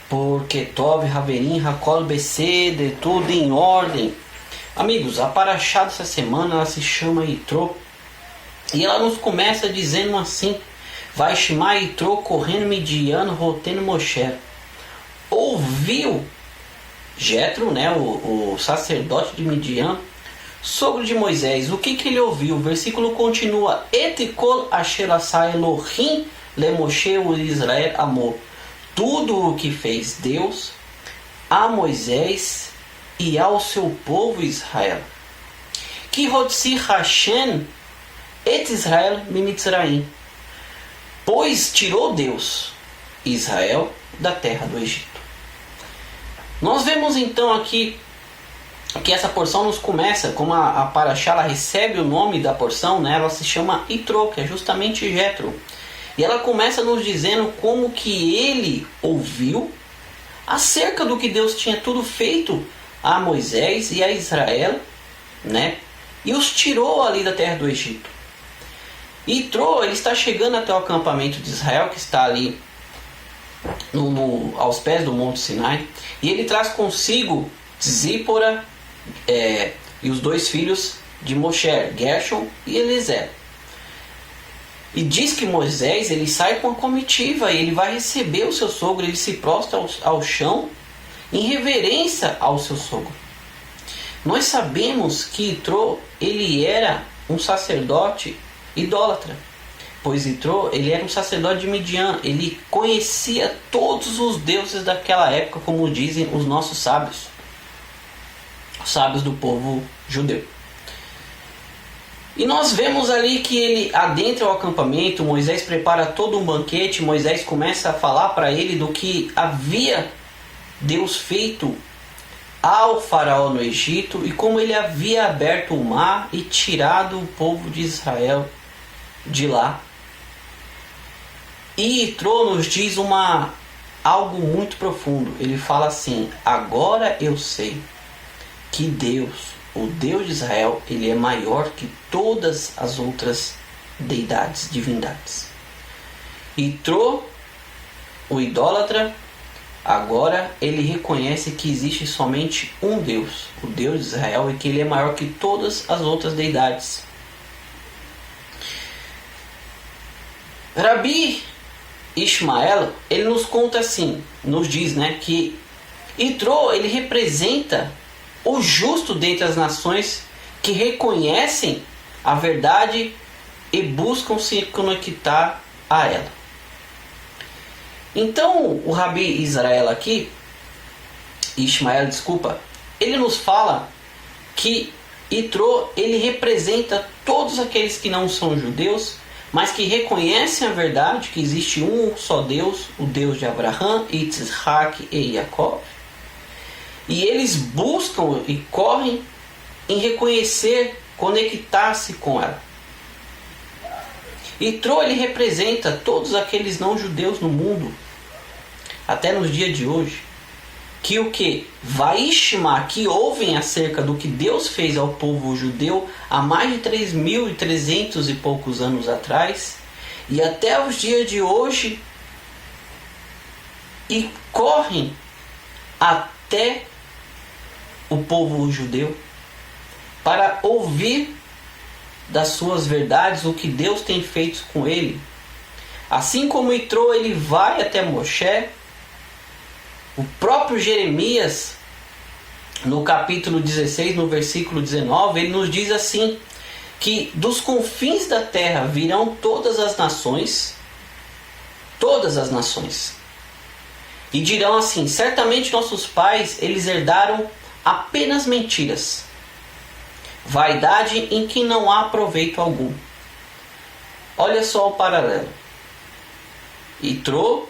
porque Tov, Haverim, Hakol, Beseder, tudo em ordem. Amigos, a paraxá dessa semana ela se chama Itró. E ela nos começa dizendo assim: vai chamar Itró correndo Midian, rotendo Moshe. Ouviu Jetro, né, o sacerdote de Midian, sogro de Moisés. O que ele ouviu? O versículo continua: Etikol asher asa Elohim le Moshe u Israel amor. Tudo o que fez Deus a Moisés e ao seu povo Israel. Que Hotzi Hashem et Israel mimitzraim. Pois tirou Deus Israel da terra do Egito. Nós vemos então aqui que essa porção nos começa, como a paraxá ela recebe o nome da porção, né? Ela se chama Itró, que é justamente Jetro. E ela começa nos dizendo como que ele ouviu acerca do que Deus tinha tudo feito a Moisés e a Israel, né? E os tirou ali da terra do Egito. Itró, ele está chegando até o acampamento de Israel, que está ali aos pés do Monte Sinai, e ele traz consigo Zípora e os dois filhos de Moshe, Gershom e Eliezer. E diz que Moisés ele sai com a comitiva e ele vai receber o seu sogro, ele se prostra ao chão em reverência ao seu sogro. Nós sabemos que Itró ele era um sacerdote idólatra, pois Itró ele era um sacerdote de Midian, ele conhecia todos os deuses daquela época, como dizem os nossos sábios, os sábios do povo judeu. E nós vemos ali que ele adentra o acampamento, Moisés prepara todo um banquete, Moisés começa a falar para ele do que havia Deus feito ao faraó no Egito e como ele havia aberto o mar e tirado o povo de Israel de lá. E Itró nos diz algo muito profundo. Ele fala assim: agora eu sei que Deus, o Deus de Israel, ele é maior que todas as outras deidades, divindades. Itró, o idólatra, agora ele reconhece que existe somente um Deus, o Deus de Israel, e que ele é maior que todas as outras deidades. Rabi Ishmael, ele nos conta assim, nos diz, né, que Itró, ele representa o justo dentre as nações que reconhecem a verdade e buscam se conectar a ela. Então, o Rabi Ishmael, ele nos fala que Itró, ele representa todos aqueles que não são judeus, mas que reconhecem a verdade que existe um só Deus, o Deus de Abraão, Isaac e Jacó. E eles buscam e correm em reconhecer, conectar-se com ela. Itró, ele representa todos aqueles não judeus no mundo, até nos dias de hoje, que Vaishma, que ouvem acerca do que Deus fez ao povo judeu há mais de 3.300 e poucos anos atrás, e até os dias de hoje, e correm até o povo judeu para ouvir das suas verdades o que Deus tem feito com ele. Assim como Itró, ele vai até Moshe, o próprio Jeremias, no capítulo 16, no versículo 19, ele nos diz assim, que dos confins da terra virão todas as nações, e dirão assim: certamente nossos pais, eles herdaram apenas mentiras, vaidade em que não há proveito algum. Olha só o paralelo. Itró,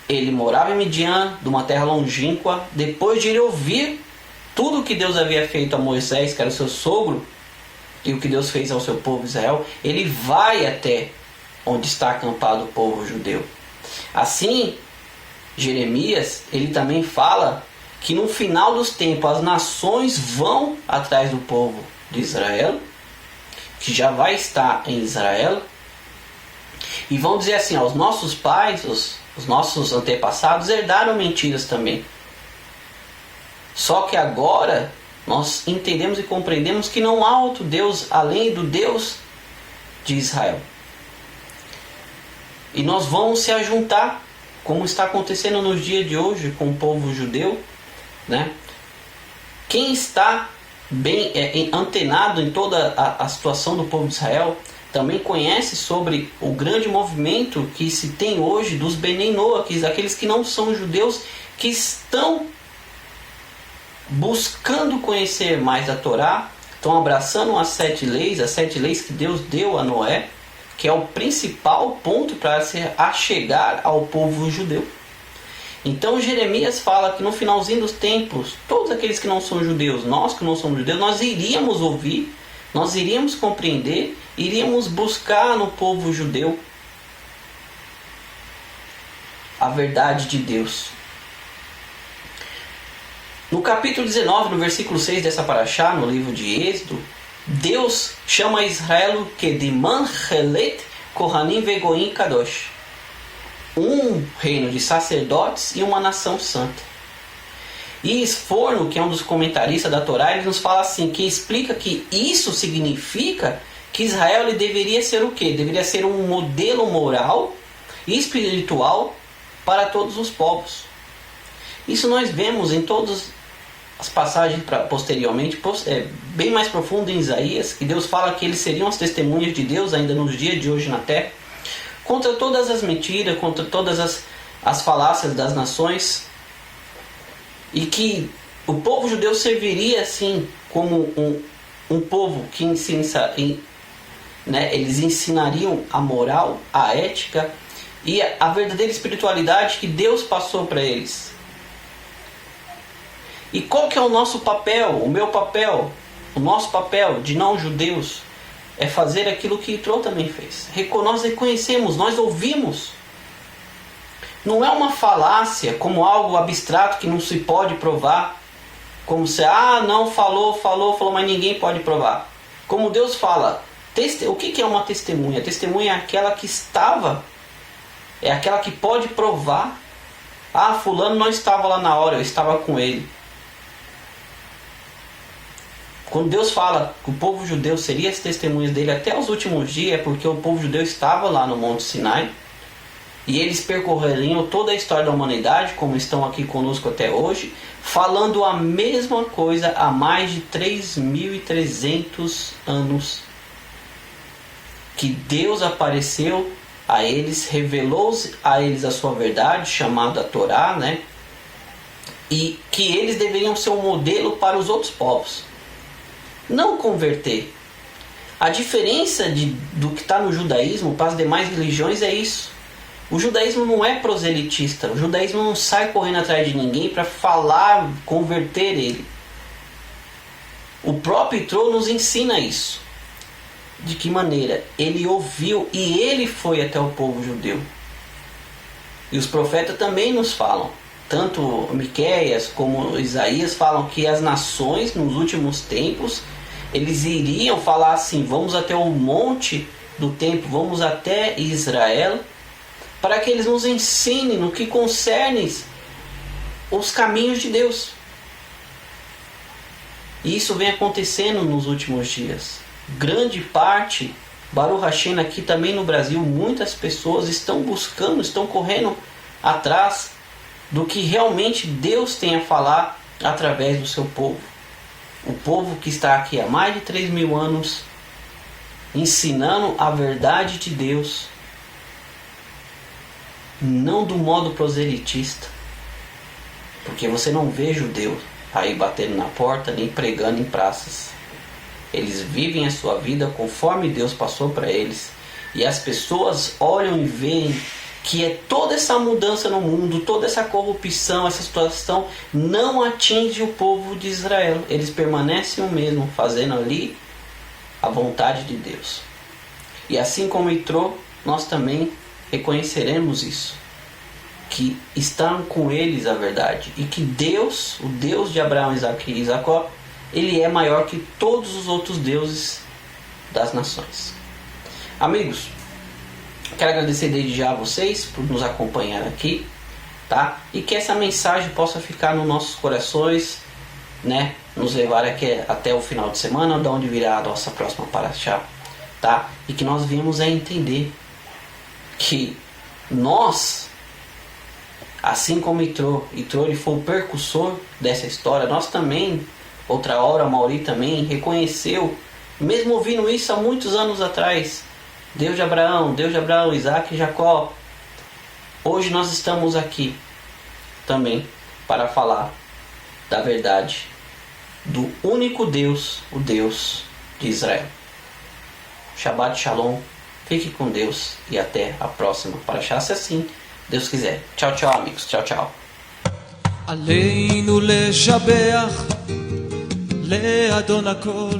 ele morava em Midian, de uma terra longínqua. Depois de ele ouvir tudo o que Deus havia feito a Moisés, que era o seu sogro, e o que Deus fez ao seu povo Israel, ele vai até onde está acampado o povo judeu. Assim, Jeremias, ele também fala que no final dos tempos as nações vão atrás do povo de Israel, que já vai estar em Israel, e vão dizer assim: aos nossos pais, Os nossos antepassados herdaram mentiras também. Só que agora nós entendemos e compreendemos que não há outro Deus além do Deus de Israel. E nós vamos se ajuntar, como está acontecendo nos dias de hoje com o povo judeu, né? Quem está bem antenado em toda a situação do povo de Israel também conhece sobre o grande movimento que se tem hoje dos Benei Noach, aqueles que não são judeus, que estão buscando conhecer mais a Torá, estão abraçando as 7 leis que Deus deu a Noé, que é o principal ponto para se achegar ao povo judeu. Então Jeremias fala que no finalzinho dos tempos, todos aqueles que não são judeus, nós que não somos judeus, nós iríamos ouvir, nós iríamos compreender, iríamos buscar no povo judeu a verdade de Deus. No capítulo 19, no versículo 6 dessa paraxá, no livro de Êxodo, Deus chama Israel que de Manchelet Kohanim Vegoim Kadosh, um reino de sacerdotes e uma nação santa. E Esforno, que é um dos comentaristas da Torá, ele nos fala assim, que explica que isso significa que Israel ele deveria ser o quê? Deveria ser um modelo moral e espiritual para todos os povos. Isso nós vemos em todas as passagens posteriormente, bem mais profundo em Isaías, que Deus fala que eles seriam as testemunhas de Deus ainda nos dias de hoje na terra, contra todas as mentiras, contra todas as falácias das nações, e que o povo judeu serviria assim como um povo que eles ensinariam a moral, a ética e a verdadeira espiritualidade que Deus passou para eles. E qual que é o nosso papel, o meu papel, o nosso papel de não-judeus? É fazer aquilo que Itró também fez. Nós reconhecemos, nós ouvimos. Não é uma falácia, como algo abstrato que não se pode provar. Como se, não, falou, mas ninguém pode provar. Como Deus fala, o que é uma testemunha? A testemunha é aquela que estava, é aquela que pode provar. Fulano não estava lá na hora, eu estava com ele. Quando Deus fala que o povo judeu seria as testemunhas dele até os últimos dias, é porque o povo judeu estava lá no Monte Sinai, e eles percorreriam toda a história da humanidade, como estão aqui conosco até hoje, falando a mesma coisa há mais de 3.300 anos. Que Deus apareceu a eles, revelou a eles a sua verdade, chamada Torá, né? E que eles deveriam ser um modelo para os outros povos. Não converter. A diferença do que está no judaísmo para as demais religiões é isso. O judaísmo não é proselitista. O judaísmo não sai correndo atrás de ninguém para falar, converter ele. O próprio Itró nos ensina isso. De que maneira? Ele ouviu e ele foi até o povo judeu. E os profetas também nos falam. Tanto Miqueias como Isaías falam que as nações nos últimos tempos eles iriam falar assim: vamos até o monte do templo, vamos até Israel, para que eles nos ensinem no que concerne os caminhos de Deus. E isso vem acontecendo nos últimos dias. Grande parte, Baruch Hashem, aqui também no Brasil, muitas pessoas estão buscando, estão correndo atrás do que realmente Deus tem a falar através do seu povo. O povo que está aqui há mais de 3.000 anos, ensinando a verdade de Deus, não do modo proselitista, porque você não vê judeu aí batendo na porta, nem pregando em praças. Eles vivem a sua vida conforme Deus passou para eles, e as pessoas olham e veem que é toda essa mudança no mundo, toda essa corrupção, essa situação não atinge o povo de Israel. Eles permanecem o mesmo, fazendo ali a vontade de Deus. E assim como Itró, nós também reconheceremos isso, que estão com eles a verdade, e que Deus, o Deus de Abraão, Isaque e Jacó, ele é maior que todos os outros deuses das nações. Amigos, quero agradecer desde já a vocês por nos acompanhar aqui, tá? E que essa mensagem possa ficar nos nossos corações, né? Nos levar aqui até o final de semana, de onde virá a nossa próxima paraxá, tá? E que nós viemos a entender que nós, assim como Itrô ele foi o percussor dessa história, nós também, outra hora, Mauri também reconheceu, mesmo ouvindo isso há muitos anos atrás, Deus de Abraão, Isaac e Jacó. Hoje nós estamos aqui também para falar da verdade do único Deus, o Deus de Israel. Shabbat Shalom, fique com Deus e até a próxima paraxá, se assim Deus quiser. Tchau, tchau, amigos. Tchau, tchau. עלינו לשבח לאדון הכל